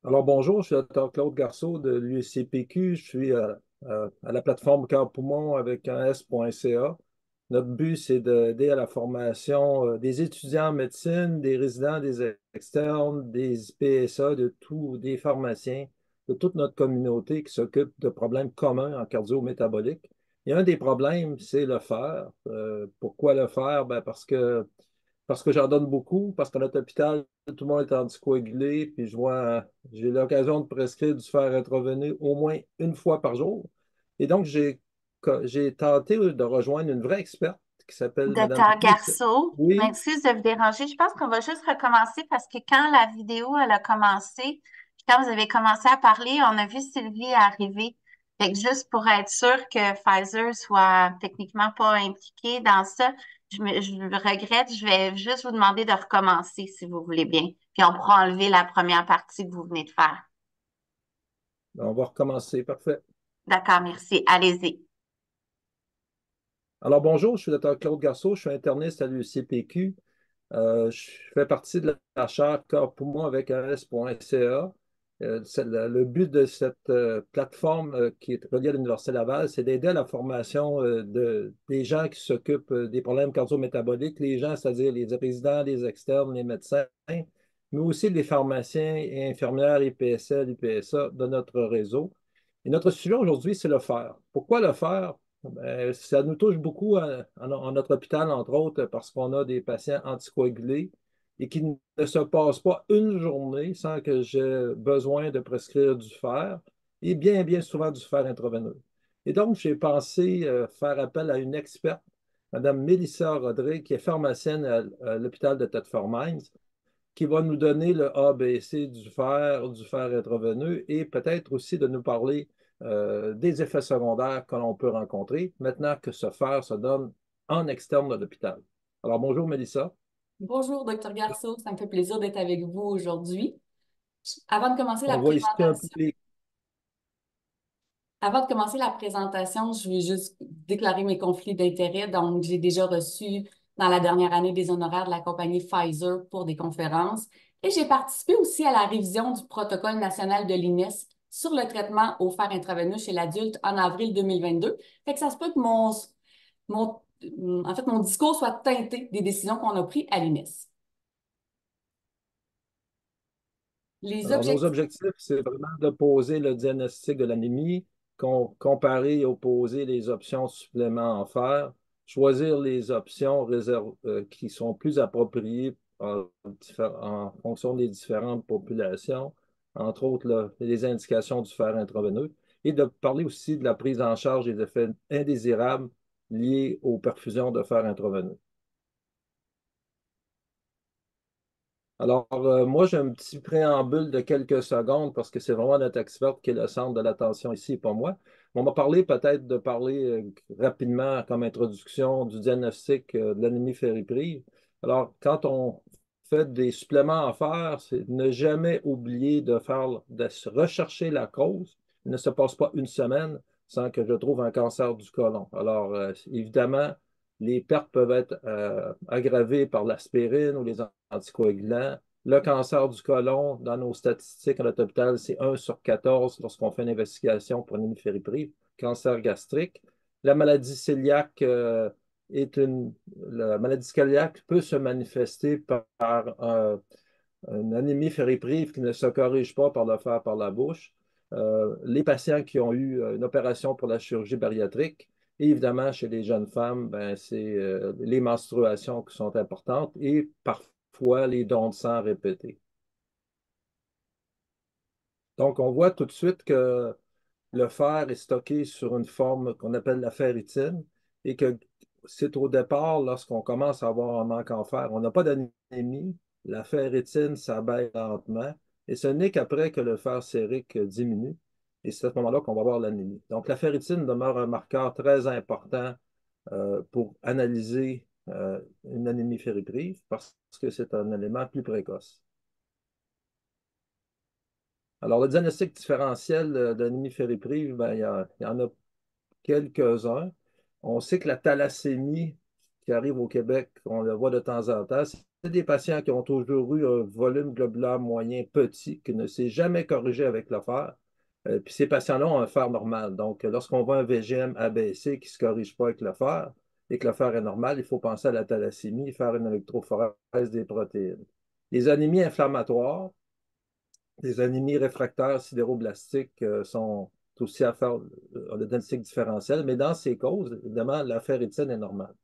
Alors bonjour, je suis le Dr Claude Garceau de l'USCPQ. Je suis à la plateforme Cœur Poumon avec un S.ca. Notre but, c'est d'aider à la formation des étudiants en médecine, des résidents, des externes, des PSA, des pharmaciens, de toute notre communauté qui s'occupe de problèmes communs en cardio-métabolique. Et un des problèmes, c'est le fer. Pourquoi le fer? Ben parce que j'en donne beaucoup, parce qu'à notre hôpital, tout le monde est anticoagulé, puis j'ai l'occasion de prescrire du fer intraveineux au moins une fois par jour. Et donc, j'ai tenté de rejoindre une vraie experte qui s'appelle Mme Docteur Lisa. Garceau, Oui, m'excuse de vous déranger. Je pense qu'on va juste recommencer parce que quand la vidéo elle a commencé, puis quand vous avez commencé à parler, on a vu Sylvie arriver. Fait que juste pour être sûr que Pfizer soit techniquement pas impliqué dans ça, je le regrette. Je vais juste vous demander de recommencer si vous voulez bien. Puis on pourra enlever la première partie que vous venez de faire. on va recommencer. Parfait. D'accord, merci. Allez-y. Alors, bonjour, je suis le Dr Claude Garceau, je suis interniste à l'UCPQ. Je fais partie de la chaire Corps Poumon avec AS.ca. Le but de cette plateforme qui est reliée à l'Université Laval, c'est d'aider à la formation des gens qui s'occupent des problèmes cardio-métaboliques, les gens, c'est-à-dire les résidents, les externes, les médecins, mais aussi les pharmaciens et infirmières, IPSL, IPSA de notre réseau. Et notre sujet aujourd'hui, c'est le fer. Pourquoi le fer? Ben, ça nous touche beaucoup en notre hôpital, entre autres, parce qu'on a des patients anticoagulés et qu'il ne se passe pas une journée sans que j'ai besoin de prescrire du fer et bien souvent du fer intraveineux. Et donc, j'ai pensé faire appel à une experte, Mme Mélissa Rodrigue, qui est pharmacienne à l'hôpital de Thetford-Mines, qui va nous donner le ABC du fer intraveineux et peut-être aussi de nous parler des effets secondaires que l'on peut rencontrer maintenant que ce fer se donne en externe de l'hôpital. Alors, bonjour Mélissa. Bonjour, docteur Garceau. Ça me fait plaisir d'être avec vous aujourd'hui. Avant de commencer la On voit ici un peu présentation, je vais juste déclarer mes conflits d'intérêts. Donc, j'ai déjà reçu dans la dernière année des honoraires de la compagnie Pfizer pour des conférences et j'ai participé aussi à la révision du protocole national de l'INES sur le traitement au fer intraveineux chez l'adulte en avril 2022. Fait que ça se peut que mon, mon discours soit teinté des décisions qu'on a prises à l'INES. Les Alors, nos objectifs. objectifs, c'est vraiment de poser le diagnostic de l'anémie, comparer et opposer les options suppléments en fer, choisir les options qui sont plus appropriées en fonction des différentes populations, entre autres les indications du fer intraveineux, et de parler aussi de la prise en charge des effets indésirables liés aux perfusions de fer intraveineux. Alors, moi, j'ai un petit préambule de quelques secondes parce que c'est vraiment notre expert qui est le centre de l'attention ici, pas moi. On va parler peut-être de parler rapidement comme introduction du diagnostic de l'anémie ferriprive. Alors, quand on fait des suppléments à faire, c'est ne jamais oublier de se rechercher la cause. Il ne se passe pas une semaine sans que je trouve un cancer du côlon. Alors, évidemment, les pertes peuvent être aggravées par l'aspirine ou les anticoagulants. Le cancer du côlon, dans nos statistiques à notre hôpital, c'est 1 sur 14 lorsqu'on fait une investigation pour une hémiphérie. Cancer gastrique. La maladie cœliaque la maladie cœliaque peut se manifester par une anémie ferriprive qui ne se corrige pas par le fer par la bouche. Les patients qui ont eu une opération pour la chirurgie bariatrique, et évidemment, chez les jeunes femmes, ben, c'est les menstruations qui sont importantes et parfois les dons de sang répétés. Donc, on voit tout de suite que le fer est stocké sur une forme qu'on appelle la ferritine et que c'est au départ, lorsqu'on commence à avoir un manque en fer, on n'a pas d'anémie, la ferritine s'abaisse lentement et ce n'est qu'après que le fer sérique diminue et c'est à ce moment-là qu'on va avoir l'anémie. Donc, la ferritine demeure un marqueur très important pour analyser une anémie ferriprive parce que c'est un élément plus précoce. Alors, le diagnostic différentiel d'anémie ferriprive, ben, il y en a quelques-uns. On sait que la thalassémie, qui arrive au Québec, on le voit de temps en temps, c'est des patients qui ont toujours eu un volume globulaire moyen petit, qui ne s'est jamais corrigé avec le fer. Puis ces patients-là ont un fer normal. Donc, lorsqu'on voit un VGM abaissé qui ne se corrige pas avec le fer et que le fer est normal, il faut penser à la thalassémie, faire une électrophorèse des protéines. Les anémies inflammatoires, les anémies réfractaires sidéroblastiques sont aussi à faire le diagnostic différentiel, mais dans ces causes, évidemment, la ferritine est normale.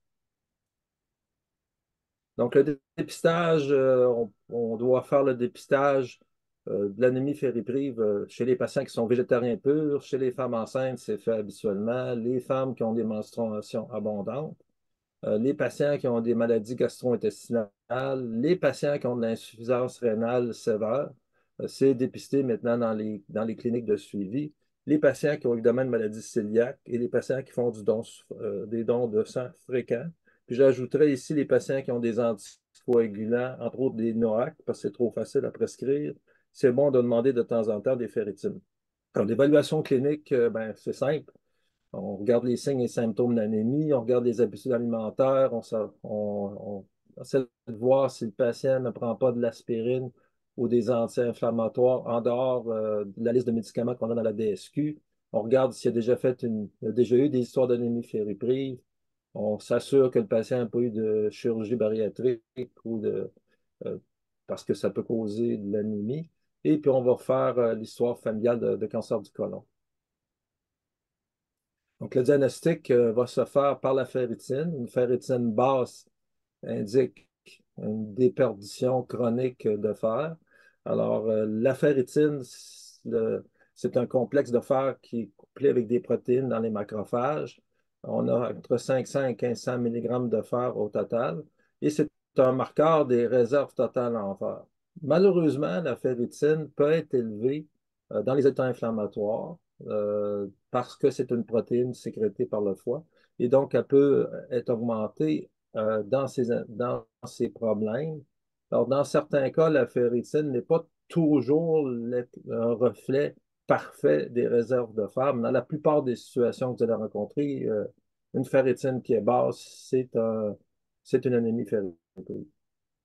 Donc, le dépistage, on doit faire le dépistage de l'anémie ferriprive chez les patients qui sont végétariens purs, chez les femmes enceintes, c'est fait habituellement, les femmes qui ont des menstruations abondantes, les patients qui ont des maladies gastro-intestinales, les patients qui ont de l'insuffisance rénale sévère, c'est dépisté maintenant dans les cliniques de suivi, les patients qui ont évidemment une maladie cœliaque et les patients qui font des dons de sang fréquents. Puis j'ajouterais ici les patients qui ont des anticoagulants, entre autres des NOAC, parce que c'est trop facile à prescrire. C'est bon de demander de temps en temps des ferritines. Alors, l'évaluation clinique, ben, c'est simple. On regarde les signes et symptômes d'anémie, on regarde les habitudes alimentaires, on essaie de voir si le patient ne prend pas de l'aspirine ou des anti-inflammatoires en dehors de la liste de médicaments qu'on a dans la DSQ. On regarde s'il a déjà eu des histoires d'anémie ferriprive. On s'assure que le patient n'a pas eu de chirurgie bariatrique euh, parce que ça peut causer de l'anémie. Et puis, on va faire l'histoire familiale de cancer du côlon. Donc, le diagnostic va se faire par la ferritine. Une ferritine basse indique une déperdition chronique de fer. Alors, la ferritine, c'est un complexe de fer qui est couplé avec des protéines dans les macrophages. On a entre 500 et 1500 mg de fer au total. Et c'est un marqueur des réserves totales en fer. Malheureusement, la ferritine peut être élevée dans les états inflammatoires parce que c'est une protéine sécrétée par le foie. Et donc, elle peut être augmentée dans ces problèmes. Alors, dans certains cas, la ferritine n'est pas toujours un reflet parfait des réserves de fer, mais dans la plupart des situations que vous allez rencontrer, une ferritine qui est basse, c'est une anémie ferritique.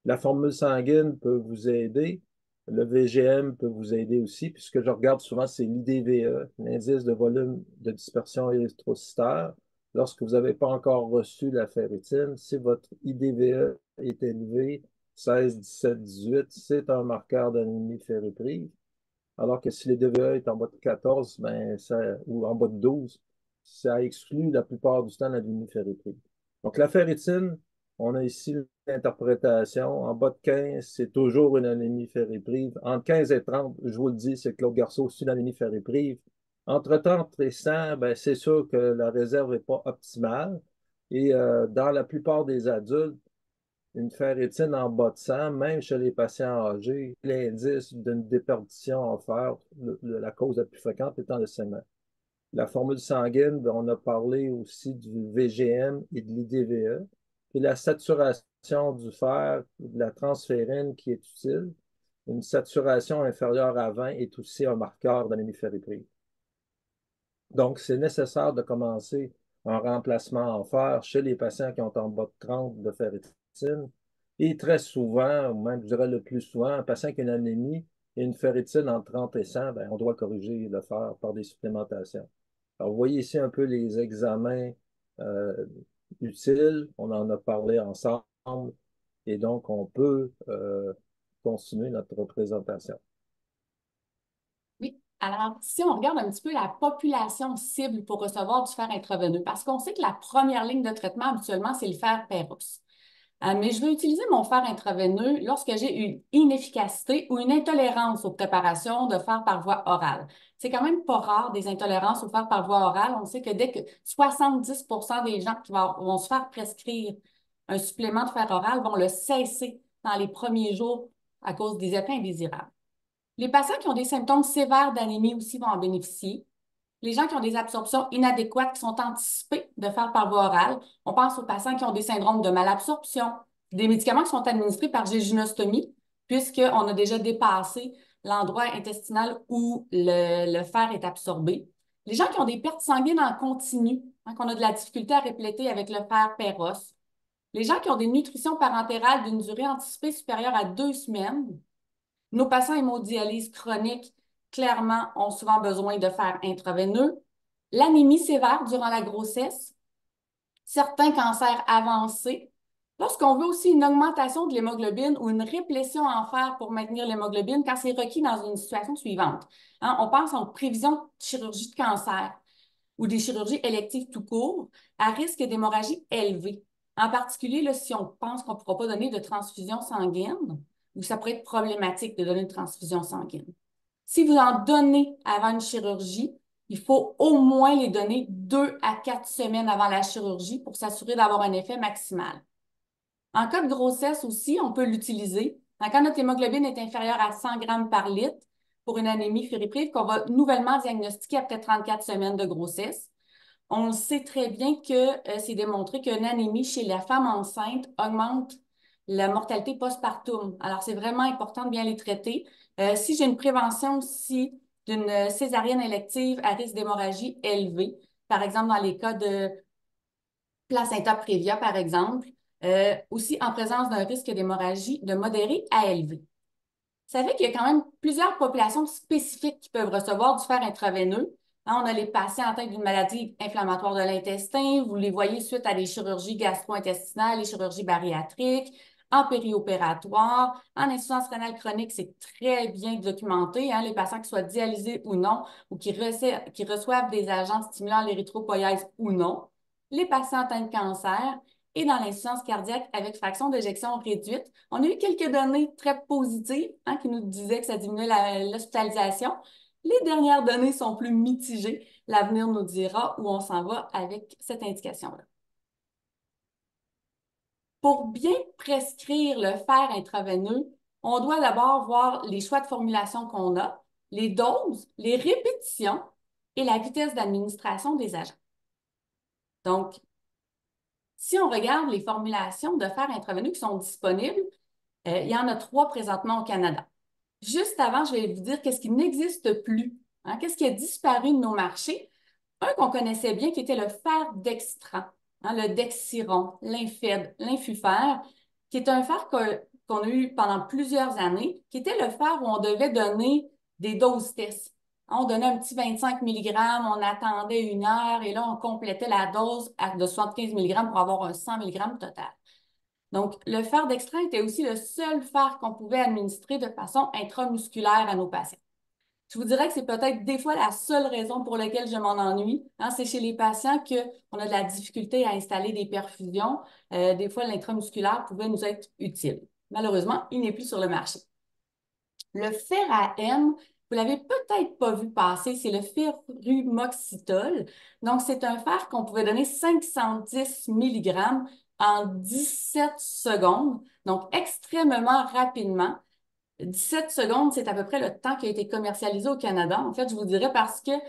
La formule sanguine peut vous aider. Le VGM peut vous aider aussi. Puis ce que je regarde souvent, c'est l'IDVE, l'indice de volume de dispersion érythrocytaire. Lorsque vous n'avez pas encore reçu la ferritine, si votre IDVE est élevé, 16, 17, 18, c'est un marqueur d'anémie ferriprive. Alors que si l'IDVE est en bas de 14 ou en bas de 12, ça exclut la plupart du temps l'anémie ferriprive. Donc la ferritine, on a ici l'interprétation. En bas de 15, c'est toujours une anémie ferriprive. Entre 15 et 30, je vous le dis, c'est Claude Garceau, c'est une anémie ferriprive. Entre 30 et 100, ben, c'est sûr que la réserve n'est pas optimale. Et dans la plupart des adultes, une ferritine en bas de 100, même chez les patients âgés, l'indice d'une déperdition en fer, la cause la plus fréquente étant le saignement. La formule sanguine, ben, on a parlé aussi du VGM et de l'IDVE. Et la saturation du fer, de la transférine qui est utile, une saturation inférieure à 20 est aussi un marqueur d'anémie ferriprive. Donc, c'est nécessaire de commencer un remplacement en fer chez les patients qui ont en bas de 30 de ferritine. Et très souvent, ou même je dirais le plus souvent, un patient qui a une anémie et une ferritine entre 30 et 100, ben, on doit corriger le fer par des supplémentations. Alors, vous voyez ici un peu les examens utiles. On en a parlé ensemble. Et donc, on peut continuer notre présentation. Oui. Alors, si on regarde un petit peu la population cible pour recevoir du fer intraveineux, parce qu'on sait que la première ligne de traitement, habituellement, c'est le fer Péros. Mais je vais utiliser mon fer intraveineux lorsque j'ai une inefficacité ou une intolérance aux préparations de fer par voie orale. C'est quand même pas rare des intolérances au fer par voie orale. On sait que dès que 70 des gens qui vont se faire prescrire un supplément de fer oral vont le cesser dans les premiers jours à cause des effets indésirables. Les patients qui ont des symptômes sévères d'anémie aussi vont en bénéficier. Les gens qui ont des absorptions inadéquates, qui sont anticipées de faire par voie orale, on pense aux patients qui ont des syndromes de malabsorption, des médicaments qui sont administrés par jéjunostomie, puisqu'on a déjà dépassé l'endroit intestinal où le fer est absorbé. Les gens qui ont des pertes sanguines en continu, qu'on a de la difficulté à répléter avec le fer Péros. Les gens qui ont des nutritions parentérales d'une durée anticipée supérieure à 2 semaines, nos patients hémodialyse chronique, clairement, ont souvent besoin de faire intraveineux. L'anémie sévère durant la grossesse, certains cancers avancés. Lorsqu'on veut aussi une augmentation de l'hémoglobine ou une réplétion en fer pour maintenir l'hémoglobine, quand c'est requis dans une situation suivante. Hein, on pense en prévision de chirurgie de cancer ou des chirurgies électives tout court à risque d'hémorragie élevé. En particulier, là, si on pense qu'on ne pourra pas donner de transfusion sanguine, ou ça pourrait être problématique de donner une transfusion sanguine. Si vous en donnez avant une chirurgie, il faut au moins les donner 2 à 4 semaines avant la chirurgie pour s'assurer d'avoir un effet maximal. En cas de grossesse aussi, on peut l'utiliser. Quand notre hémoglobine est inférieure à 100 grammes par litre pour une anémie fériprive qu'on va nouvellement diagnostiquer après 34 semaines de grossesse, on sait très bien que c'est démontré qu'une anémie chez la femme enceinte augmente la mortalité postpartum. Alors, c'est vraiment important de bien les traiter. Si j'ai une prévention aussi d'une césarienne élective à risque d'hémorragie élevé, par exemple dans les cas de placenta prévia, par exemple, aussi en présence d'un risque d'hémorragie de modéré à élevé. Vous savez qu'il y a quand même plusieurs populations spécifiques qui peuvent recevoir du fer intraveineux. Hein, on a les patients atteints d'une maladie inflammatoire de l'intestin. Vous les voyez suite à des chirurgies gastro-intestinales, les chirurgies bariatriques, en périopératoire, en insuffisance rénale chronique, c'est très bien documenté. Hein, les patients qui soient dialysés ou non, ou qui reçoivent des agents stimulant l'érythropoïèse ou non. Les patients atteints de cancer et dans l'insuffisance cardiaque avec fraction d'éjection réduite. On a eu quelques données très positives hein, qui nous disaient que ça diminuait l'hospitalisation. Les dernières données sont plus mitigées. L'avenir nous dira où on s'en va avec cette indication-là. Pour bien prescrire le fer intraveineux, on doit d'abord voir les choix de formulation qu'on a, les doses, les répétitions et la vitesse d'administration des agents. Donc, si on regarde les formulations de fer intraveineux qui sont disponibles, il y en a 3 présentement au Canada. Juste avant, je vais vous dire qu'est-ce qui n'existe plus. Hein, qu'est-ce qui a disparu de nos marchés? Un qu'on connaissait bien, qui était le fer dextran, hein, le Dexiron, l'Infed, l'Infufer, qui est un fer qu'on a eu pendant plusieurs années, qui était le fer où on devait donner des doses tests. On donnait un petit 25 mg, on attendait 1 heure et là, on complétait la dose de 75 mg pour avoir un 100 mg total. Donc, le fer dextran était aussi le seul fer qu'on pouvait administrer de façon intramusculaire à nos patients. Je vous dirais que c'est peut-être des fois la seule raison pour laquelle je m'en ennuie. Hein, c'est chez les patients qu'on a de la difficulté à installer des perfusions. Des fois, l'intramusculaire pouvait nous être utile. Malheureusement, il n'est plus sur le marché. Le fer à M, vous l'avez peut-être pas vu passer, c'est le férumoxytol. Donc, c'est un fer qu'on pouvait donner 510 mg en 17 secondes, donc extrêmement rapidement. 17 secondes, c'est à peu près le temps qui a été commercialisé au Canada. En fait, je vous dirais parce qu'il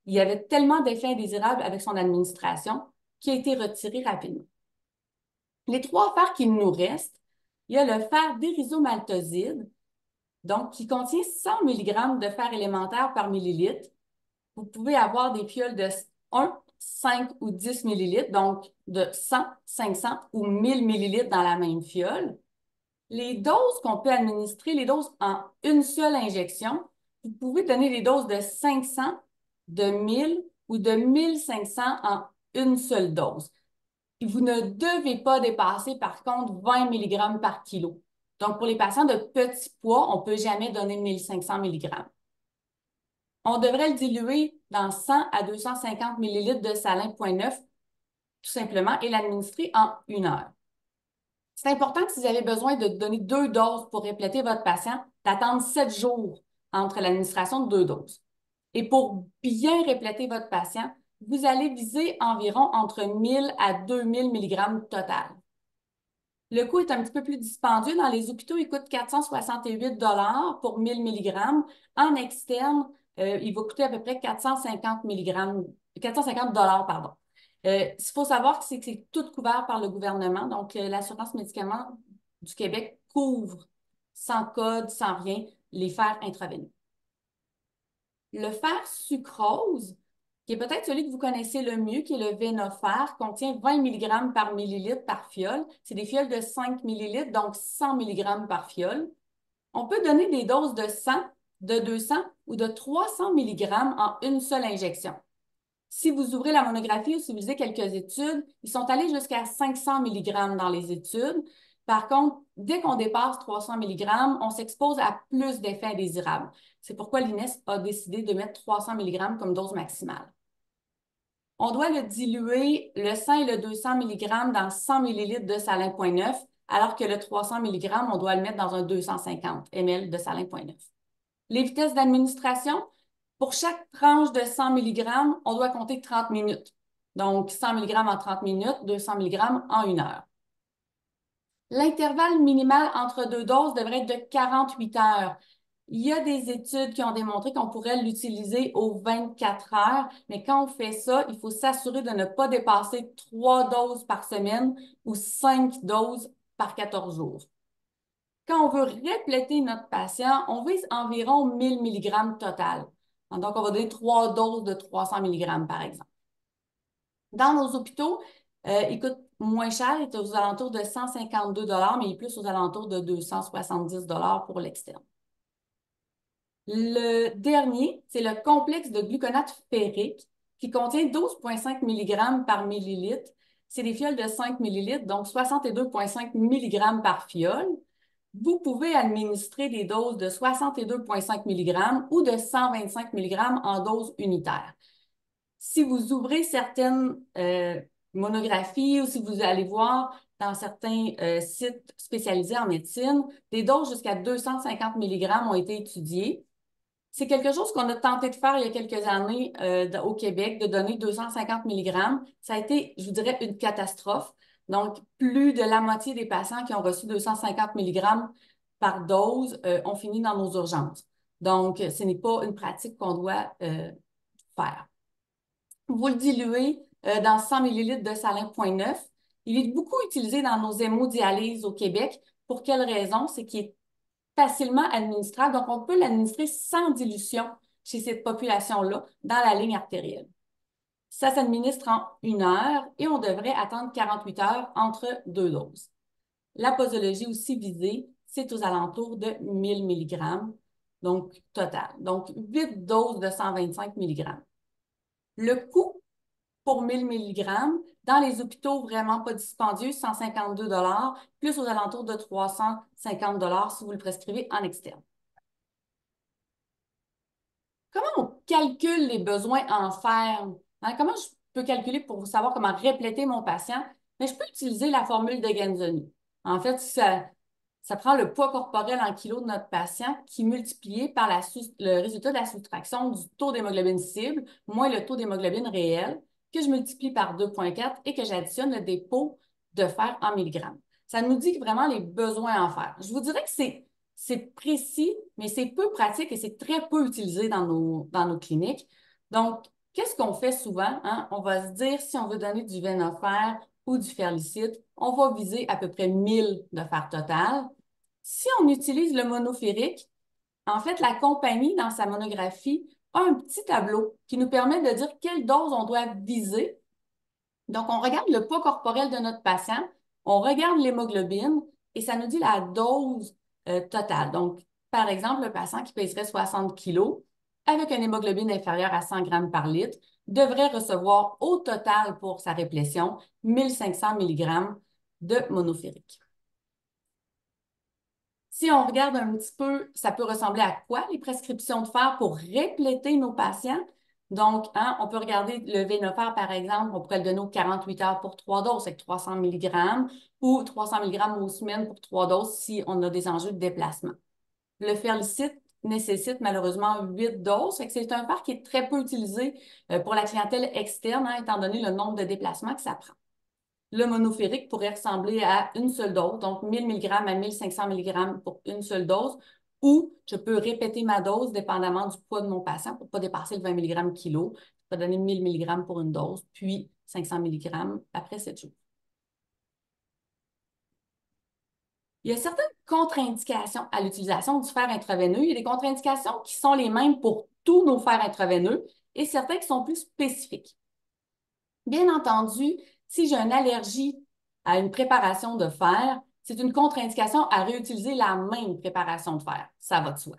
y avait tellement d'effets indésirables avec son administration qui a été retiré rapidement. Les 3 fers qui nous restent, il y a le fer d'irisomaltoside, donc qui contient 100 mg de fer élémentaire par millilitre. Vous pouvez avoir des fioles de 1, 5 ou 10 millilitres, donc de 100, 500 ou 1000 millilitres dans la même fiole. Les doses qu'on peut administrer, les doses en une seule injection, vous pouvez donner des doses de 500, de 1000 ou de 1500 en une seule dose. Vous ne devez pas dépasser, par contre, 20 mg par kilo. Donc, pour les patients de petit poids, on ne peut jamais donner 1500 mg. On devrait le diluer dans 100 à 250 ml de salin 0.9, tout simplement, et l'administrer en 1 heure. C'est important que si vous avez besoin de donner 2 doses pour répléter votre patient, d'attendre 7 jours entre l'administration de 2 doses. Et pour bien répléter votre patient, vous allez viser environ entre 1000 à 2000 mg total. Le coût est un petit peu plus dispendieux. Dans les hôpitaux, il coûte 468 $ pour 1000 mg. En externe, il va coûter à peu près 450 $, pardon. Il faut savoir que c'est tout couvert par le gouvernement. Donc, l'assurance médicaments du Québec couvre sans code, sans rien, les fers intraveineux. Le fer sucrose, qui est peut-être celui que vous connaissez le mieux, qui est le Venofer, contient 20 mg par millilitre par fiole. C'est des fioles de 5 millilitres, donc 100 mg par fiole. On peut donner des doses de 100, de 200 ou de 300 mg en une seule injection. Si vous ouvrez la monographie ou si vous lisez quelques études, ils sont allés jusqu'à 500 mg dans les études. Par contre, dès qu'on dépasse 300 mg, on s'expose à plus d'effets indésirables. C'est pourquoi l'INES a décidé de mettre 300 mg comme dose maximale. On doit le diluer, le 100 et le 200 mg dans 100 ml de salin 0.9, alors que le 300 mg, on doit le mettre dans un 250 ml de salin 0.9. Les vitesses d'administration, pour chaque tranche de 100 mg, on doit compter 30 minutes. Donc, 100 mg en 30 minutes, 200 mg en 1 heure. L'intervalle minimal entre deux doses devrait être de 48 heures. Il y a des études qui ont démontré qu'on pourrait l'utiliser aux 24 heures, mais quand on fait ça, il faut s'assurer de ne pas dépasser 3 doses par semaine ou 5 doses par 14 jours. Quand on veut répléter notre patient, on vise environ 1000 mg total. Donc, on va donner 3 doses de 300 mg, par exemple. Dans nos hôpitaux, il coûte moins cher, il est aux alentours de 152 $, mais il est plus aux alentours de 270 $ pour l'externe. Le dernier, c'est le complexe de gluconate ferrique qui contient 12,5 mg par millilitre. C'est des fioles de 5 millilitres, donc 62,5 mg par fiole. Vous pouvez administrer des doses de 62,5 mg ou de 125 mg en dose unitaire. Si vous ouvrez certaines monographies ou si vous allez voir dans certains sites spécialisés en médecine, des doses jusqu'à 250 mg ont été étudiées. C'est quelque chose qu'on a tenté de faire il y a quelques années au Québec, de donner 250 mg. Ça a été, je vous dirais, une catastrophe. Donc, plus de la moitié des patients qui ont reçu 250 mg par dose ont fini dans nos urgences. Donc, ce n'est pas une pratique qu'on doit faire. Vous le diluez dans 100 ml de salin 0.9. Il est beaucoup utilisé dans nos hémodialyses au Québec. Pour quelle raison? C'est qu'il est facilement administrable. Donc, on peut l'administrer sans dilution chez cette population-là dans la ligne artérielle. Ça s'administre en 1 heure et on devrait attendre 48 heures entre 2 doses. La posologie aussi visée, c'est aux alentours de 1000 mg, donc total. Donc, 8 doses de 125 mg. Le coût pour 1000 mg, dans les hôpitaux vraiment pas dispendieux, 152 $, plus aux alentours de 350 $ si vous le prescrivez en externe. Comment on calcule les besoins en fer? Hein, comment je peux calculer pour savoir comment répléter mon patient? Mais je peux utiliser la formule de Genzoni. En fait, ça prend le poids corporel en kilos de notre patient qui est multiplié par le résultat de la soustraction du taux d'hémoglobine cible moins le taux d'hémoglobine réel que je multiplie par 2,4 et que j'additionne le dépôt de fer en milligrammes. Ça nous dit vraiment les besoins en fer. Je vous dirais que c'est précis, mais c'est peu pratique et c'est très peu utilisé dans nos cliniques. Donc, qu'est-ce qu'on fait souvent? Hein? On va se dire, si on veut donner du Venofer ou du Ferlicite, on va viser à peu près 1000 de fer total. Si on utilise le monoférique, en fait, la compagnie, dans sa monographie, a un petit tableau qui nous permet de dire quelle dose on doit viser. Donc, on regarde le poids corporel de notre patient, on regarde l'hémoglobine et ça nous dit la dose totale. Donc, par exemple, le patient qui pèserait 60 kg avec une hémoglobine inférieure à 100 grammes par litre devrait recevoir au total pour sa réplétion 1500 mg de monoférique. Si on regarde un petit peu, ça peut ressembler à quoi les prescriptions de fer pour répléter nos patients? Donc, hein, on peut regarder le Venofer, par exemple, on pourrait le donner aux 48 heures pour 3 doses, avec 300 mg, ou 300 mg aux semaines pour 3 doses si on a des enjeux de déplacement. Le Ferlicite nécessite malheureusement 8 doses, c'est un fer qui est très peu utilisé pour la clientèle externe, hein, étant donné le nombre de déplacements que ça prend. Le monoférique pourrait ressembler à une seule dose, donc 1000 mg à 1500 mg pour une seule dose, ou je peux répéter ma dose dépendamment du poids de mon patient pour ne pas dépasser le 20 mg kilo. Je peux donner 1000 mg pour une dose, puis 500 mg après 7 jours. Il y a certaines contre-indications à l'utilisation du fer intraveineux. Il y a des contre-indications qui sont les mêmes pour tous nos fers intraveineux. et certains qui sont plus spécifiques. Bien entendu, si j'ai une allergie à une préparation de fer, c'est une contre-indication à réutiliser la même préparation de fer. Ça va de soi.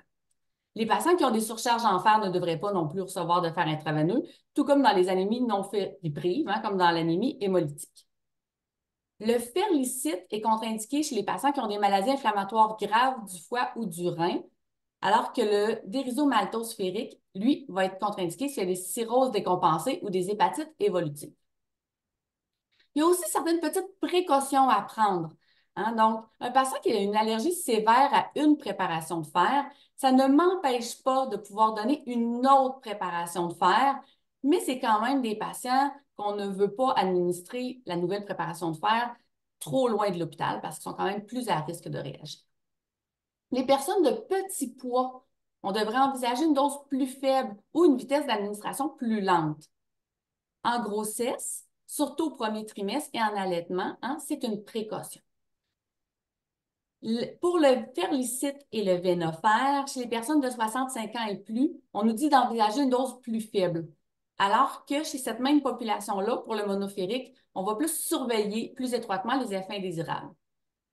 Les patients qui ont des surcharges en fer ne devraient pas non plus recevoir de fer intraveineux, tout comme dans les anémies non fébriles, comme dans l'anémie hémolytique. Le ferlicite est contre-indiqué chez les patients qui ont des maladies inflammatoires graves du foie ou du rein, alors que le dérisomaltose férique, lui, va être contre-indiqué s'il y a des cirrhoses décompensées ou des hépatites évolutives. Il y a aussi certaines petites précautions à prendre. Donc, un patient qui a une allergie sévère à une préparation de fer, ça ne m'empêche pas de pouvoir donner une autre préparation de fer, mais c'est quand même des patients qu'on ne veut pas administrer la nouvelle préparation de fer trop loin de l'hôpital parce qu'ils sont quand même plus à risque de réagir. Les personnes de petit poids, on devrait envisager une dose plus faible ou une vitesse d'administration plus lente. En grossesse, surtout au premier trimestre et en allaitement, c'est une précaution. Pour le ferlicite et le vénofer, chez les personnes de 65 ans et plus, on nous dit d'envisager une dose plus faible. Alors que chez cette même population-là, pour le monophérique, on va plus surveiller plus étroitement les effets indésirables.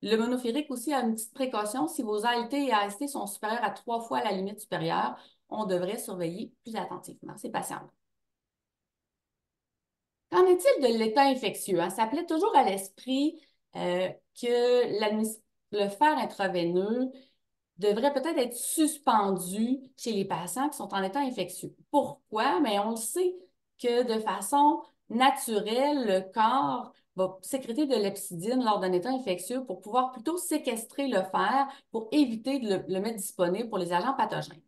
Le monophérique aussi a une petite précaution. Si vos ALT et AST sont supérieurs à 3 fois la limite supérieure, on devrait surveiller plus attentivement ces patients-là. Qu'en est-il de l'état infectieux? Ça plaît toujours à l'esprit que le fer intraveineux devrait peut-être être suspendu chez les patients qui sont en état infectieux. Pourquoi? Bien, on le sait que de façon naturelle, le corps va sécréter de l'hepsidine lors d'un état infectieux pour pouvoir plutôt séquestrer le fer pour éviter de le mettre disponible pour les agents pathogènes.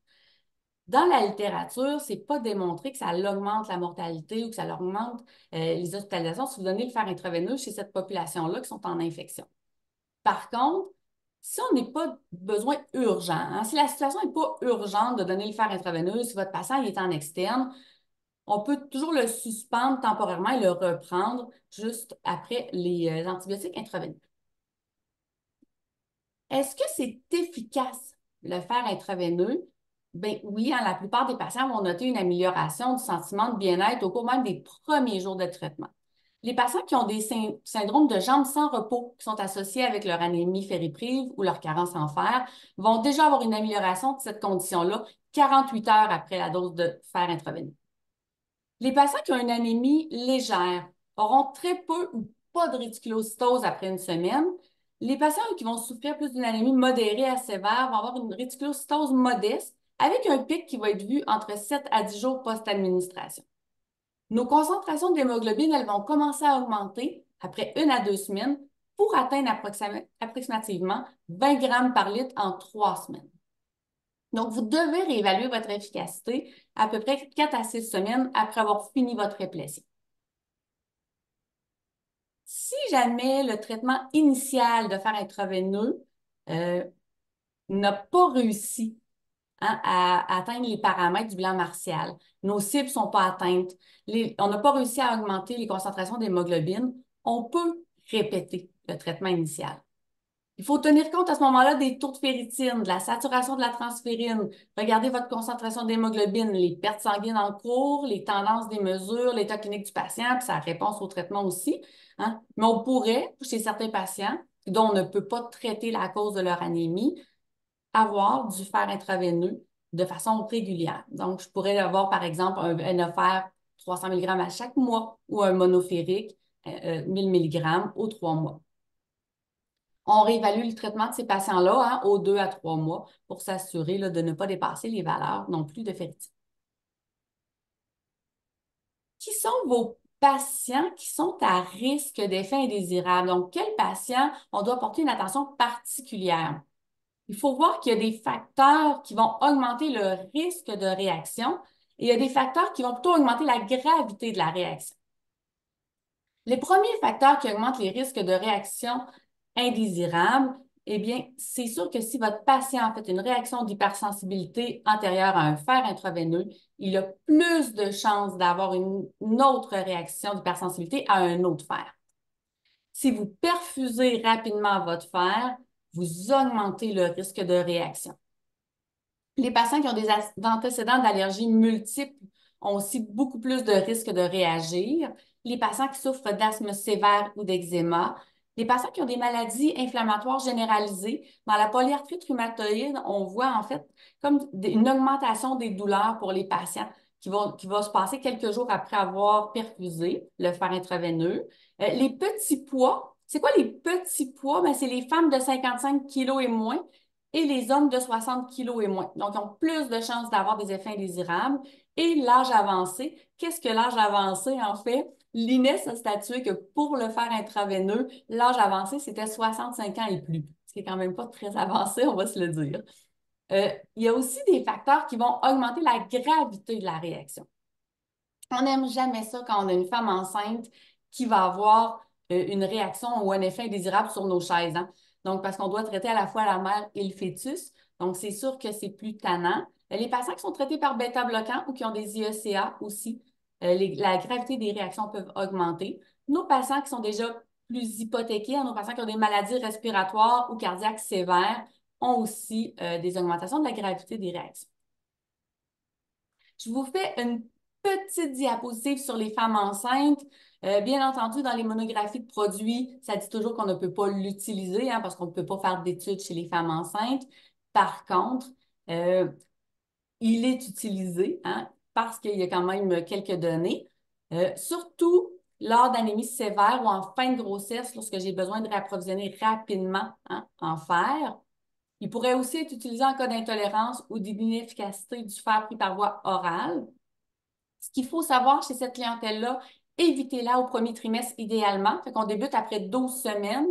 Dans la littérature, ce n'est pas démontré que ça augmente la mortalité ou que ça augmente les hospitalisations si vous donnez le fer intraveineux chez cette population-là qui sont en infection. Par contre, si on n'est pas besoin urgent, si la situation n'est pas urgente de donner le fer intraveineux, si votre patient est en externe, on peut toujours le suspendre temporairement et le reprendre juste après les antibiotiques intraveineux. Est-ce que c'est efficace, le fer intraveineux? Bien oui, la plupart des patients vont noter une amélioration du sentiment de bien-être au cours même des premiers jours de traitement. Les patients qui ont des syndromes de jambes sans repos qui sont associés avec leur anémie fériprive ou leur carence en fer vont déjà avoir une amélioration de cette condition-là 48 heures après la dose de fer intraveineux. Les patients qui ont une anémie légère auront très peu ou pas de réticulocytose après une semaine. Les patients qui vont souffrir plus d'une anémie modérée à sévère vont avoir une réticulocytose modeste avec un pic qui va être vu entre 7 à 10 jours post-administration. Nos concentrations d'hémoglobine, elles vont commencer à augmenter après 1 à 2 semaines pour atteindre approximativement 20 grammes par litre en 3 semaines. Donc, vous devez réévaluer votre efficacité à peu près 4 à 6 semaines après avoir fini votre réplétion. Si jamais le traitement initial de fer intraveineux n'a pas réussi à atteindre les paramètres du bilan martial, nos cibles ne sont pas atteintes, on n'a pas réussi à augmenter les concentrations d'hémoglobine, on peut répéter le traitement initial. Il faut tenir compte à ce moment-là des taux de ferritine, de la saturation de la transférine. Regardez votre concentration d'hémoglobine, les pertes sanguines en cours, les tendances des mesures, l'état clinique du patient, puis sa réponse au traitement aussi. Mais on pourrait, chez certains patients, dont on ne peut pas traiter la cause de leur anémie, avoir du fer intraveineux de façon régulière. Donc, je pourrais avoir, par exemple, un NFR 300 mg à chaque mois ou un monophérique 1000 mg aux 3 mois. On réévalue le traitement de ces patients-là aux 2 à 3 mois pour s'assurer de ne pas dépasser les valeurs non plus de ferritine. Qui sont vos patients qui sont à risque d'effets indésirables? Donc, quels patients on doit porter une attention particulière? Il faut voir qu'il y a des facteurs qui vont augmenter le risque de réaction et il y a des facteurs qui vont plutôt augmenter la gravité de la réaction. Les premiers facteurs qui augmentent les risques de réaction indésirable, eh bien, c'est sûr que si votre patient a fait une réaction d'hypersensibilité antérieure à un fer intraveineux, il a plus de chances d'avoir une autre réaction d'hypersensibilité à un autre fer. Si vous perfusez rapidement votre fer, vous augmentez le risque de réaction. Les patients qui ont des antécédents d'allergies multiples ont aussi beaucoup plus de risques de réagir. Les patients qui souffrent d'asthme sévère ou d'eczéma, les patients qui ont des maladies inflammatoires généralisées. Dans la polyarthrite rhumatoïde, on voit en fait comme une augmentation des douleurs pour les patients qui va se passer quelques jours après avoir perfusé le fer intraveineux. Les petits poids, c'est quoi les petits poids? Ben, c'est les femmes de 55 kilos et moins et les hommes de 60 kilos et moins. Donc, ils ont plus de chances d'avoir des effets indésirables. Et l'âge avancé, qu'est-ce que l'âge avancé en fait? L'INES a statué que pour le fer intraveineux, l'âge avancé, c'était 65 ans et plus, ce qui est quand même pas très avancé, on va se le dire. Il y a aussi des facteurs qui vont augmenter la gravité de la réaction. On n'aime jamais ça quand on a une femme enceinte qui va avoir une réaction ou un effet indésirable sur nos chaises, hein? Donc, parce qu'on doit traiter à la fois la mère et le fœtus. Donc, c'est sûr que c'est plus tannant. Les patients qui sont traités par bêta-bloquants ou qui ont des IECA aussi, la gravité des réactions peuvent augmenter. Nos patients qui sont déjà plus hypothéqués, hein, nos patients qui ont des maladies respiratoires ou cardiaques sévères, ont aussi des augmentations de la gravité des réactions. Je vous fais une petite diapositive sur les femmes enceintes. Bien entendu, dans les monographies de produits, ça dit toujours qu'on ne peut pas l'utiliser, hein, parce qu'on ne peut pas faire d'études chez les femmes enceintes. Par contre, il est utilisé, hein, parce qu'il y a quand même quelques données, surtout lors d'anémie sévère ou en fin de grossesse, lorsque j'ai besoin de réapprovisionner rapidement, hein, en fer. Il pourrait aussi être utilisé en cas d'intolérance ou d'inefficacité du fer pris par voie orale. Ce qu'il faut savoir chez cette clientèle-là, évitez-la au premier trimestre idéalement. Fait qu'on débute après 12 semaines.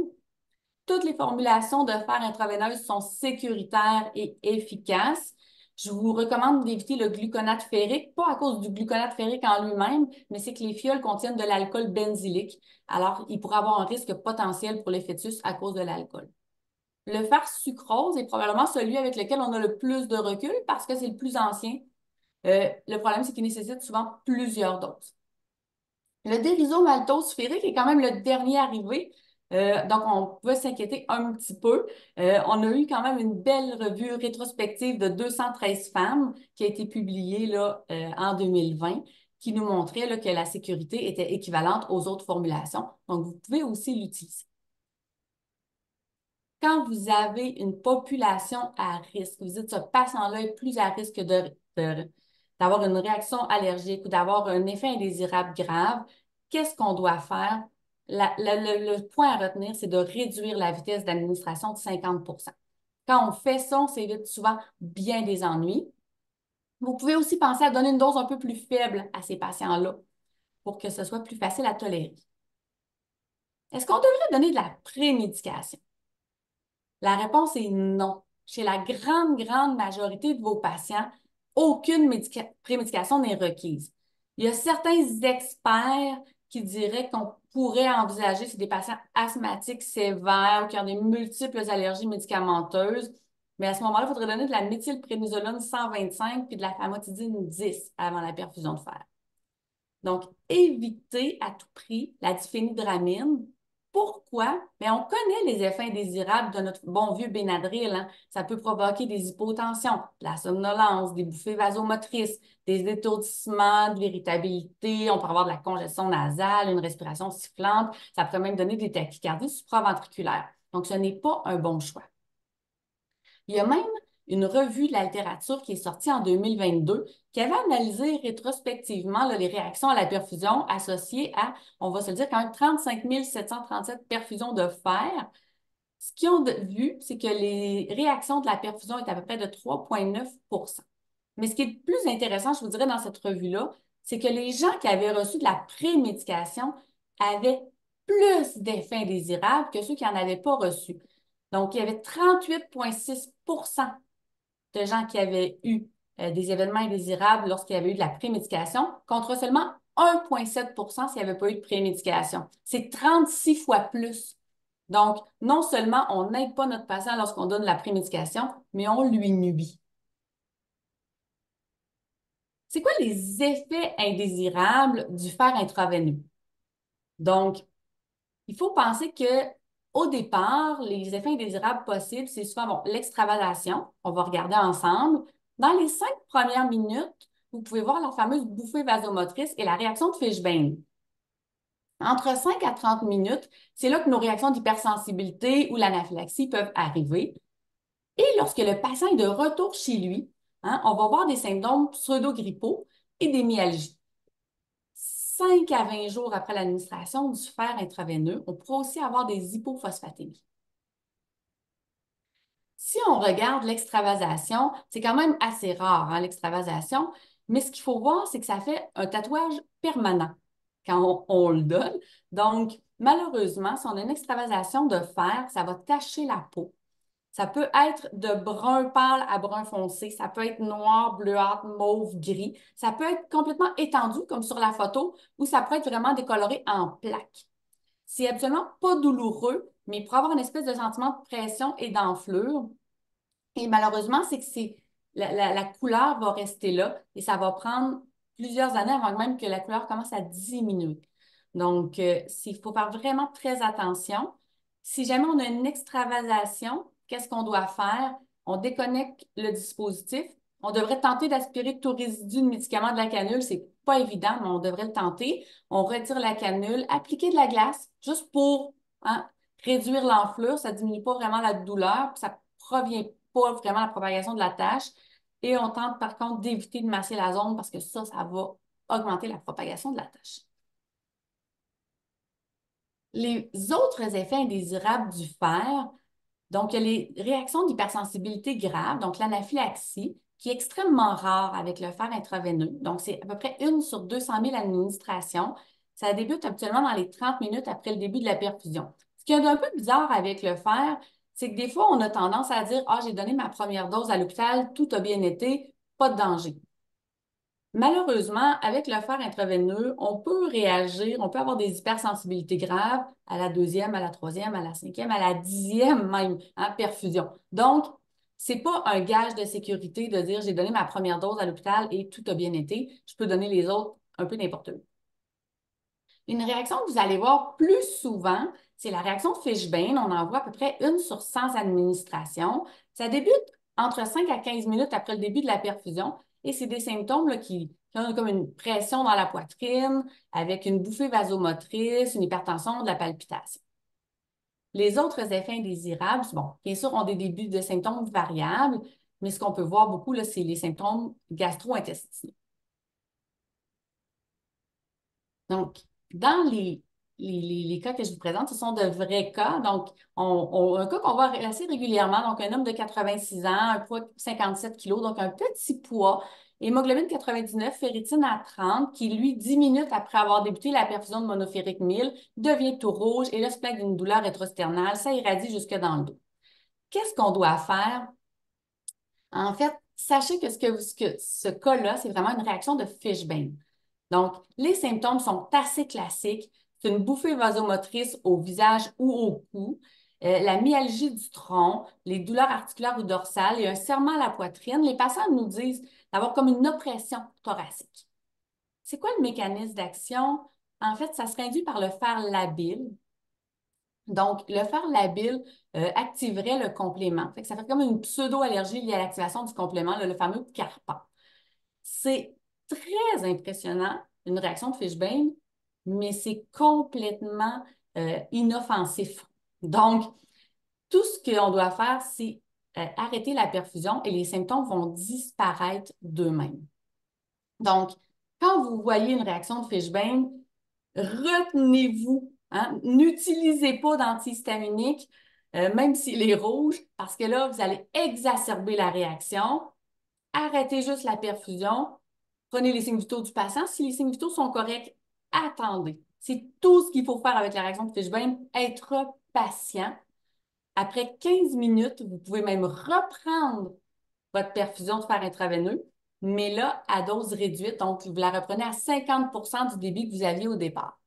Toutes les formulations de fer intraveineuse sont sécuritaires et efficaces. Je vous recommande d'éviter le gluconate ferrique, pas à cause du gluconate ferrique en lui-même, mais c'est que les fioles contiennent de l'alcool benzylique. Alors, il pourrait avoir un risque potentiel pour les fœtus à cause de l'alcool. Le fer sucrose est probablement celui avec lequel on a le plus de recul parce que c'est le plus ancien. Le problème, c'est qu'il nécessite souvent plusieurs doses. Le dérisomaltose ferrique est quand même le dernier arrivé, donc on peut s'inquiéter un petit peu. On a eu quand même une belle revue rétrospective de 213 femmes qui a été publiée là, en 2020, qui nous montrait là, que la sécurité était équivalente aux autres formulations. Donc, vous pouvez aussi l'utiliser. Quand vous avez une population à risque, vous dites ce patient-là est plus à risque d'avoir une réaction allergique ou d'avoir un effet indésirable grave, qu'est-ce qu'on doit faire? Le point à retenir, c'est de réduire la vitesse d'administration de 50 %. Quand on fait ça, on s'évite souvent bien des ennuis. Vous pouvez aussi penser à donner une dose un peu plus faible à ces patients-là pour que ce soit plus facile à tolérer. Est-ce qu'on devrait donner de la prémédication? La réponse est non. Chez la grande majorité de vos patients, aucune prémédication n'est requise. Il y a certains experts qui diraient qu'on pourrait envisager chez des patients asthmatiques sévères ou qui ont des multiples allergies médicamenteuses, mais à ce moment-là, il faudrait donner de la méthylprénisolone 125 puis de la famotidine 10 avant la perfusion de fer. Donc, évitez à tout prix la diphénhydramine. Pourquoi? Bien, on connaît les effets indésirables de notre bon vieux Benadryl, hein. Ça peut provoquer des hypotensions, de la somnolence, des bouffées vasomotrices, des étourdissements, de l'irritabilité. On peut avoir de la congestion nasale, une respiration sifflante. Ça peut même donner des tachycardies supraventriculaires. Donc, ce n'est pas un bon choix. Il y a même une revue de la littérature qui est sortie en 2022 qui avait analysé rétrospectivement là, les réactions à la perfusion associées à, on va se le dire, quand même 35 737 perfusions de fer. Ce qu'ils ont vu, c'est que les réactions de la perfusion étaient à peu près de 3,9 %. Mais ce qui est le plus intéressant, je vous dirais, dans cette revue-là, c'est que les gens qui avaient reçu de la prémédication avaient plus d'effets indésirables que ceux qui n'en avaient pas reçu. Donc, il y avait 38,6 % de gens qui avaient eu des événements indésirables lorsqu'il y avait eu de la prémédication, contre seulement 1,7 % s'il n'y avait pas eu de prémédication. C'est 36 fois plus. Donc, non seulement on n'aide pas notre patient lorsqu'on donne la prémédication, mais on lui nuit. C'est quoi les effets indésirables du fer intraveineux? Donc, il faut penser que au départ, les effets indésirables possibles, c'est souvent l'extravasation. On va regarder ensemble. Dans les 5 premières minutes, vous pouvez voir la fameuse bouffée vasomotrice et la réaction de Fishbane. Entre 5 à 30 minutes, c'est là que nos réactions d'hypersensibilité ou l'anaphylaxie peuvent arriver. Et lorsque le patient est de retour chez lui, hein, on va voir des symptômes pseudo-grippaux et des myalgies. 5 à 20 jours après l'administration du fer intraveineux, on pourra aussi avoir des hypophosphatémies. Si on regarde l'extravasation, c'est quand même assez rare, hein, l'extravasation, mais ce qu'il faut voir, c'est que ça fait un tatouage permanent quand on le donne. Donc, malheureusement, si on a une extravasation de fer, ça va tacher la peau. Ça peut être de brun pâle à brun foncé, ça peut être noir, bleuâtre, mauve, gris. Ça peut être complètement étendu, comme sur la photo, ou ça peut être vraiment décoloré en plaques. C'est absolument pas douloureux, mais il pourrait avoir une espèce de sentiment de pression et d'enflure. Et malheureusement, c'est que la couleur va rester là et ça va prendre plusieurs années avant même que la couleur commence à diminuer. Donc, il faut faire vraiment très attention. Si jamais on a une extravasation, qu'est-ce qu'on doit faire? On déconnecte le dispositif. On devrait tenter d'aspirer tout résidu de médicament de la canule. C'est pas évident, mais on devrait le tenter. On retire la canule, appliquer de la glace juste pour hein, réduire l'enflure. Ça diminue pas vraiment la douleur, puis ça provient pas vraiment la propagation de la tache. Et on tente par contre d'éviter de masser la zone parce que ça va augmenter la propagation de la tache. Les autres effets indésirables du fer, donc il y a les réactions d'hypersensibilité grave, donc l'anaphylaxie, qui est extrêmement rare avec le fer intraveineux. Donc, c'est à peu près 1 sur 200 000 administrations. Ça débute habituellement dans les 30 minutes après le début de la perfusion. Ce qui est un peu bizarre avec le fer, c'est que des fois, on a tendance à dire « Ah, j'ai donné ma première dose à l'hôpital, tout a bien été, pas de danger ». Malheureusement, avec le fer intraveineux, on peut réagir, on peut avoir des hypersensibilités graves à la 2e, à la 3e, à la 5e, à la 10e même hein, perfusion. Donc, ce n'est pas un gage de sécurité de dire j'ai donné ma première dose à l'hôpital et tout a bien été. Je peux donner les autres un peu n'importe où. Une réaction que vous allez voir plus souvent, c'est la réaction de Fishbane. On en voit à peu près 1 sur 100 administrations. Ça débute entre 5 à 15 minutes après le début de la perfusion et c'est des symptômes là, qui ont comme une pression dans la poitrine avec une bouffée vasomotrice, une hypertension, de la palpitation. Les autres effets indésirables, bon, bien sûr, ont des débuts de symptômes variables, mais ce qu'on peut voir beaucoup, c'est les symptômes gastro-intestinaux. Donc, dans les cas que je vous présente, ce sont de vrais cas. Donc, un cas qu'on voit assez régulièrement, donc un homme de 86 ans, un poids de 57 kg, donc un petit poids, hémoglobine 99, ferritine à 30, qui, lui, 10 minutes après avoir débuté la perfusion de monoférique 1000, devient tout rouge et là se plaint d'une douleur rétrosternale, ça irradie jusque dans le dos. Qu'est-ce qu'on doit faire? En fait, sachez que ce cas-là, c'est vraiment une réaction de Fishbane. Donc, les symptômes sont assez classiques. C'est une bouffée vasomotrice au visage ou au cou, la myalgie du tronc, les douleurs articulaires ou dorsales et un serrement à la poitrine. Les patients nous disent d'avoir comme une oppression thoracique. C'est quoi le mécanisme d'action? En fait, ça serait induit par le fer labile. Donc, le fer labile activerait le complément. Ça fait comme une pseudo-allergie liée à l'activation du complément, le fameux carpent. C'est très impressionnant, une réaction de Fishbane, mais c'est complètement inoffensif. Donc, tout ce qu'on doit faire, c'est arrêter la perfusion et les symptômes vont disparaître d'eux-mêmes. Donc, quand vous voyez une réaction de Fishbane, retenez-vous, hein, n'utilisez pas d'antihistaminique, même s'il est rouge, parce que là, vous allez exacerber la réaction. Arrêtez juste la perfusion. Prenez les signes vitaux du patient. Si les signes vitaux sont corrects, attendez. C'est tout ce qu'il faut faire avec la réaction de Fishbane, être patient. Après 15 minutes, vous pouvez même reprendre votre perfusion de fer intraveineux, mais là, à dose réduite, donc vous la reprenez à 50 du débit que vous aviez au départ.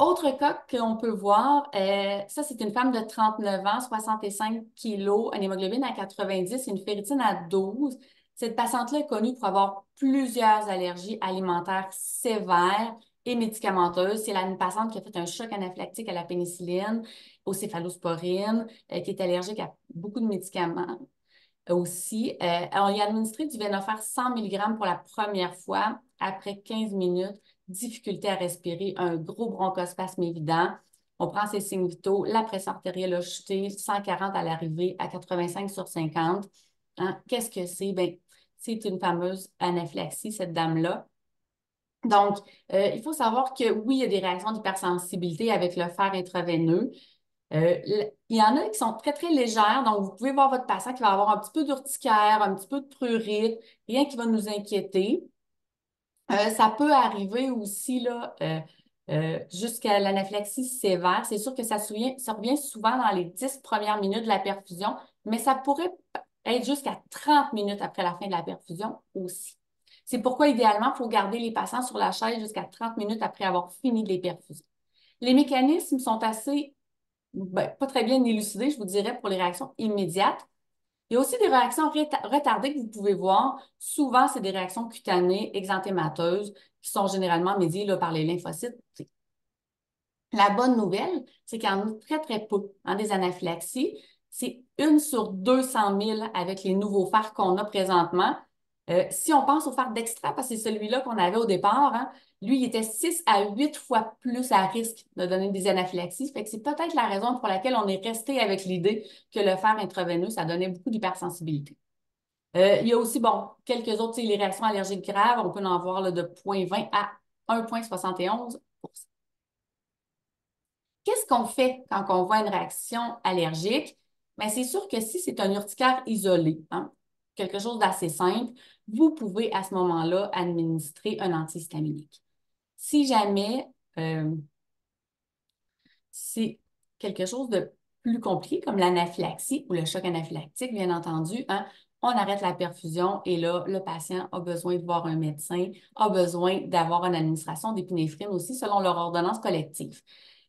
Autre cas qu'on peut voir, ça c'est une femme de 39 ans, 65 kilos, une hémoglobine à 90 et une ferritine à 12. Cette patiente-là est connue pour avoir plusieurs allergies alimentaires sévères et médicamenteuses. C'est une patiente qui a fait un choc anaphylactique à la pénicilline, aux céphalosporines, qui est allergique à beaucoup de médicaments. aussi. On y a administré du Venofer 100 mg pour la première fois. Après 15 minutes, difficulté à respirer, un gros bronchospasme évident. On prend ses signes vitaux, la pression artérielle a chuté, 140 à l'arrivée, à 85 sur 50. Hein? Qu'est-ce que c'est? Ben, c'est une fameuse anaphylaxie, cette dame-là. Donc, il faut savoir que oui, il y a des réactions d'hypersensibilité avec le fer intraveineux. Il y en a qui sont très, très légères. Donc, vous pouvez voir votre patient qui va avoir un petit peu d'urticaire, un petit peu de prurite, rien qui va nous inquiéter. Ça peut arriver aussi là, jusqu'à l'anaphylaxie sévère. C'est sûr que ça revient souvent dans les 10 premières minutes de la perfusion, mais ça pourrait être jusqu'à 30 minutes après la fin de la perfusion aussi. C'est pourquoi, idéalement, il faut garder les patients sur la chaise jusqu'à 30 minutes après avoir fini de les perfuser. Les mécanismes sont assez, pas très bien élucidés, je vous dirais, pour les réactions immédiates. Il y a aussi des réactions retardées que vous pouvez voir. Souvent, c'est des réactions cutanées, exanthémateuses, qui sont généralement médiées là, par les lymphocytes. La bonne nouvelle, c'est qu'il y en a très, très peu des anaphylaxies. C'est 1 sur 200 000 avec les nouveaux phares qu'on a présentement. Si on pense au phare d'extra, parce que c'est celui-là qu'on avait au départ, hein, lui, il était 6 à 8 fois plus à risque de donner des anaphylaxies. Fait que c'est peut-être la raison pour laquelle on est resté avec l'idée que le fer intraveineux, ça donnait beaucoup d'hypersensibilité. Il y a aussi, bon, quelques autres, les réactions allergiques graves, on peut en voir là, de 0,20 à 1,71 %. Qu'est-ce qu'on fait quand on voit une réaction allergique? Bien, c'est sûr que si c'est un urticaire isolé, hein, quelque chose d'assez simple, vous pouvez à ce moment-là administrer un antihistaminique. Si jamais c'est quelque chose de plus compliqué, comme l'anaphylaxie ou le choc anaphylactique, bien entendu, hein, on arrête la perfusion et là, le patient a besoin de voir un médecin, a besoin d'avoir une administration d'épinéphrine aussi selon leur ordonnance collective.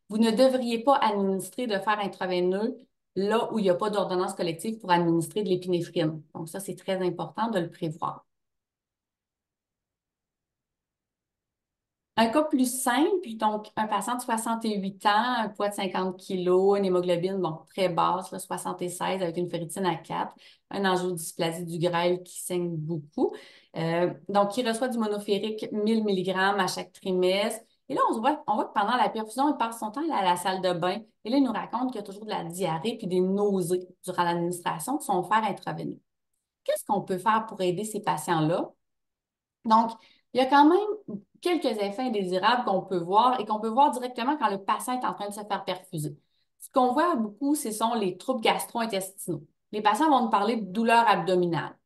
Vous ne devriez pas administrer de fer intraveineux là où il n'y a pas d'ordonnance collective pour administrer de l'épinéphrine. Donc, ça, c'est très important de le prévoir. Un cas plus simple, donc un patient de 68 ans, un poids de 50 kg, une hémoglobine très basse, là, 76 avec une ferritine à 4, un angiodysplasie du grêle qui saigne beaucoup. Donc, il reçoit du monoférique 1000 mg à chaque trimestre. Et là, on voit que pendant la perfusion, il passe son temps à la salle de bain. Et là, il nous raconte qu'il y a toujours de la diarrhée puis des nausées durant l'administration de son fer intraveineux. Qu'est-ce qu'on peut faire pour aider ces patients-là? Donc, il y a quand même quelques effets indésirables qu'on peut voir et qu'on peut voir directement quand le patient est en train de se faire perfuser. Ce qu'on voit beaucoup, ce sont les troubles gastro-intestinaux. Les patients vont nous parler de douleurs abdominales,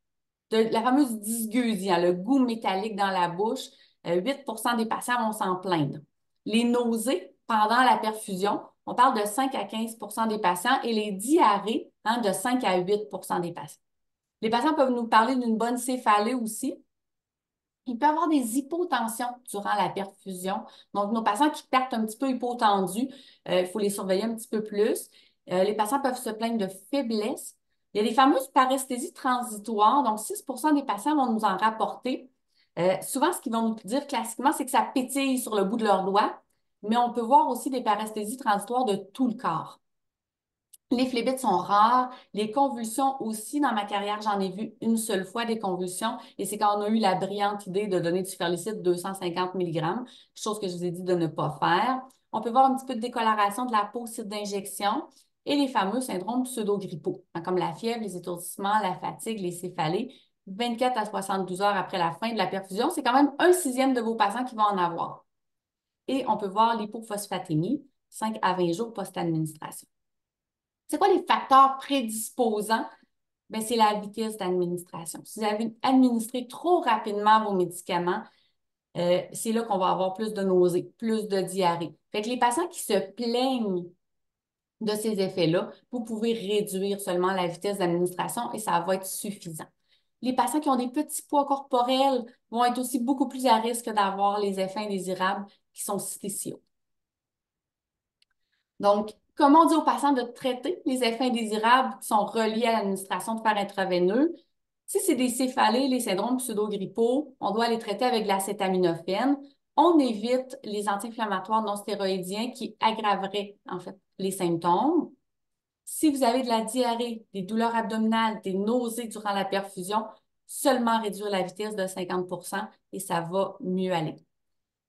de la fameuse dysgeusie, le goût métallique dans la bouche. 8 des patients vont s'en plaindre. Les nausées pendant la perfusion, on parle de 5 à 15 des patients et les diarrhées de 5 à 8 des patients. Les patients peuvent nous parler d'une bonne céphalée aussi. Il peut y avoir des hypotensions durant la perfusion. Donc, nos patients qui partent un petit peu hypotendus, il faut les surveiller un petit peu plus. Les patients peuvent se plaindre de faiblesse. Il y a les fameuses paresthésies transitoires. Donc, 6 des patients vont nous en rapporter. Souvent, ce qu'ils vont nous dire classiquement, c'est que ça pétille sur le bout de leurs doigts, mais on peut voir aussi des paresthésies transitoires de tout le corps. Les phlébites sont rares. Les convulsions aussi, dans ma carrière, j'en ai vu une seule fois des convulsions et c'est quand on a eu la brillante idée de donner du ferlicite 250 mg, chose que je vous ai dit de ne pas faire. On peut voir un petit peu de décoloration de la peau au site d'injection et les fameux syndromes pseudo-grippaux, comme la fièvre, les étourdissements, la fatigue, les céphalées. 24 à 72 heures après la fin de la perfusion, c'est quand même 1/6 de vos patients qui vont en avoir. Et on peut voir l'hypophosphatémie, 5 à 20 jours post-administration. C'est quoi les facteurs prédisposants? Bien, c'est la vitesse d'administration. Si vous avez administré trop rapidement vos médicaments, c'est là qu'on va avoir plus de nausées, plus de diarrhée. Fait que les patients qui se plaignent de ces effets-là, vous pouvez réduire seulement la vitesse d'administration et ça va être suffisant. Les patients qui ont des petits poids corporels vont être aussi beaucoup plus à risque d'avoir les effets indésirables qui sont cités ici. Donc, comment on dit aux patients de traiter les effets indésirables qui sont reliés à l'administration de fer intraveineux? Si c'est des céphalées, les syndromes pseudo-grippaux, on doit les traiter avec de l'acétaminophène. On évite les anti-inflammatoires non stéroïdiens qui aggraveraient, en fait, les symptômes. Si vous avez de la diarrhée, des douleurs abdominales, des nausées durant la perfusion, seulement réduire la vitesse de 50% et ça va mieux aller.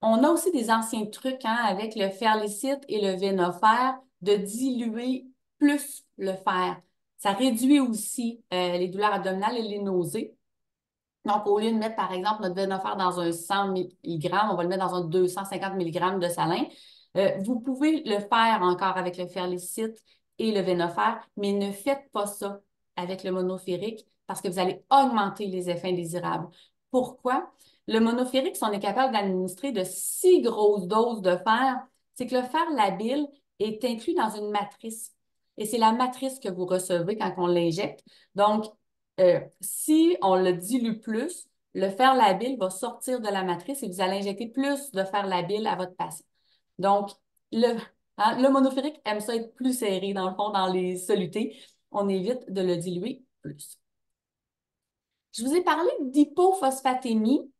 On a aussi des anciens trucs avec le Ferlicite et le Venofer de diluer plus le fer. Ça réduit aussi les douleurs abdominales et les nausées. Donc, au lieu de mettre, par exemple, notre Venofer dans un 100 mg, on va le mettre dans un 250 mg de salin. Vous pouvez le faire encore avec le Ferlicite et le Venofer, mais ne faites pas ça avec le monoférique parce que vous allez augmenter les effets indésirables. Pourquoi? Le monoférique, si on est capable d'administrer de si grosses doses de fer, c'est que le fer labile est inclus dans une matrice. Et c'est la matrice que vous recevez quand on l'injecte. Donc, si on le dilue plus, le fer labile va sortir de la matrice et vous allez injecter plus de fer labile à votre patient. Donc, le monoférique aime ça être plus serré, dans le fond, dans les solutés. On évite de le diluer plus. Je vous ai parlé d'hypophosphatémie.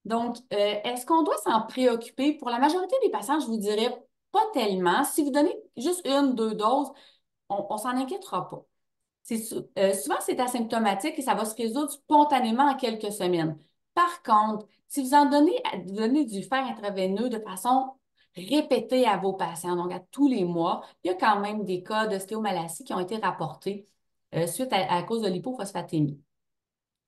Donc, est-ce qu'on doit s'en préoccuper? Pour la majorité des patients, je vous dirais pas tellement. Si vous donnez juste une, deux doses, on s'en inquiétera pas. Souvent, c'est asymptomatique et ça va se résoudre spontanément en quelques semaines. Par contre, si vous en donnez du fer intraveineux de façon répétée à vos patients, donc à tous les mois, il y a quand même des cas d'ostéomalacie qui ont été rapportés suite à cause de l'hypophosphatémie.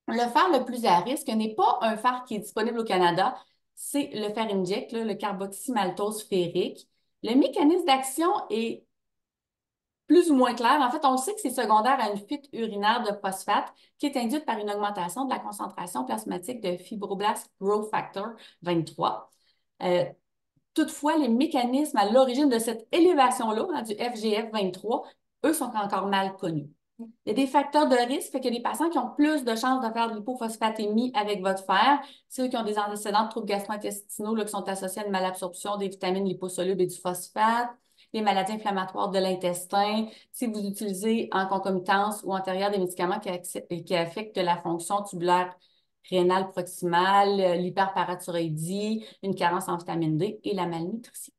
Le fer le plus à risque n'est pas un fer qui est disponible au Canada, c'est le fer inject, le carboxymaltose ferrique. Le mécanisme d'action est plus ou moins clair. En fait, on sait que c'est secondaire à une fuite urinaire de phosphate qui est induite par une augmentation de la concentration plasmatique de fibroblast growth factor 23. Toutefois, les mécanismes à l'origine de cette élévation-là, du FGF 23, eux, sont encore mal connus. Il y a des facteurs de risque, fait qu'il y a des patients qui ont plus de chances de faire de l'hypophosphatémie avec votre fer. Ceux qui ont des antécédents de troubles gastro-intestinaux qui sont associés à une malabsorption des vitamines liposolubles et du phosphate, les maladies inflammatoires de l'intestin, si vous utilisez en concomitance ou antérieure des médicaments qui affectent la fonction tubulaire rénale proximale, l'hyperparathyroïdie, une carence en vitamine D et la malnutrition.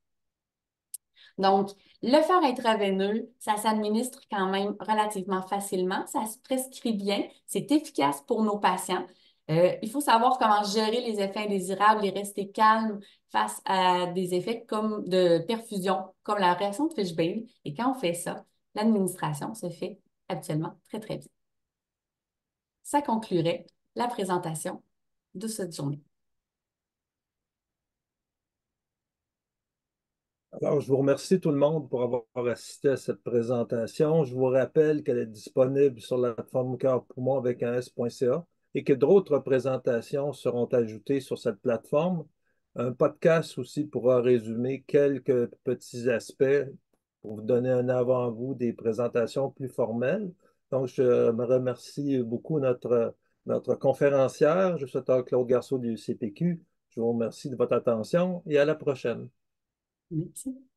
Donc, le fer intraveineux, ça s'administre quand même relativement facilement, ça se prescrit bien, c'est efficace pour nos patients. Il faut savoir comment gérer les effets indésirables et rester calme face à des effets comme de perfusion, comme la réaction de Fishbein. Et quand on fait ça, l'administration se fait habituellement très, très bien. Ça conclurait la présentation de cette journée. Alors, je vous remercie tout le monde pour avoir assisté à cette présentation. Je vous rappelle qu'elle est disponible sur la plateforme Cœur Poumon avec un S.ca et que d'autres présentations seront ajoutées sur cette plateforme. Un podcast aussi pourra résumer quelques petits aspects pour vous donner un avant-goût des présentations plus formelles. Donc, je me remercie beaucoup notre conférencière. Je suis Claude Garceau du CPQ. Je vous remercie de votre attention et à la prochaine. Merci.